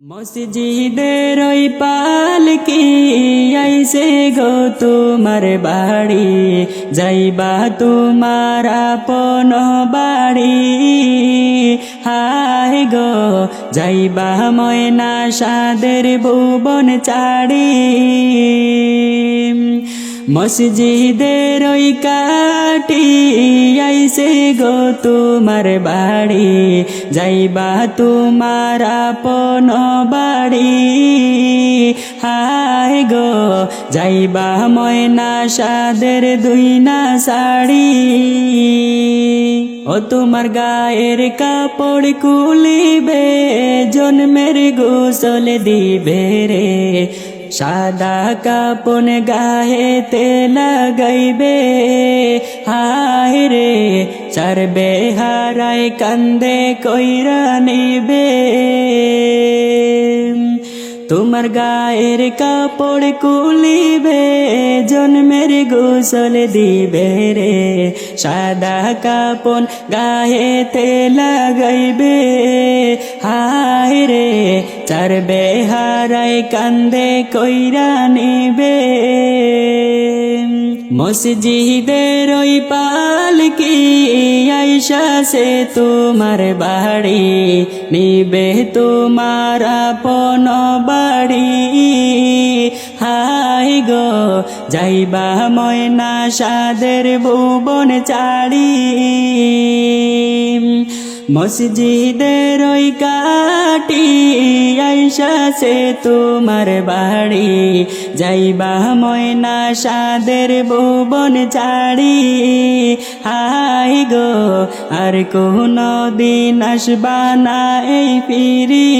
মসজিদের ওই পালকি আইছে গো তোমার বাড়ি, যাইবা তোমার আপন বাড়ি। হায় গো যাইবা ময়না সাদের ভুবন চাড়ি। মসজিদের ওই কাটি আইছে গো তোমার বাড়ি, যাইবা তোমার আপন বাড়ি। হায় গো যাইবা ময়না সাদের দুই না শাড়ি। ও তোমার গায়ের কাপড় কুলিবে, জন্মের গোসল দিবে রে। সাদা কাপন গায়েতে লাগাইবে, হায় রে চারবে হারায় কান্দে কইরা নিবে। তোমার গায়ের কাপড় কুলিবে, জন্মের গোসল দিবে রে। সাদা কাপন গায়েতে লাগাইবে, হায় রে চারবে হারায় কান্দে কইরা নিবে। মসজিদের ওই পালকি আইসা সে তোমার বাড়ি, নিবে তোমার আপন বাড়ি। হায় গো যাইবা ময়না সাদের ভুবন চাড়ি। মসজিদের ওই কাটি আইসা সে তোমার বাড়ি, যাইবা ময়না সাদের ভুবন চাড়ি। হায় গো আর কোনো দিন আসবা না এই ফিরি।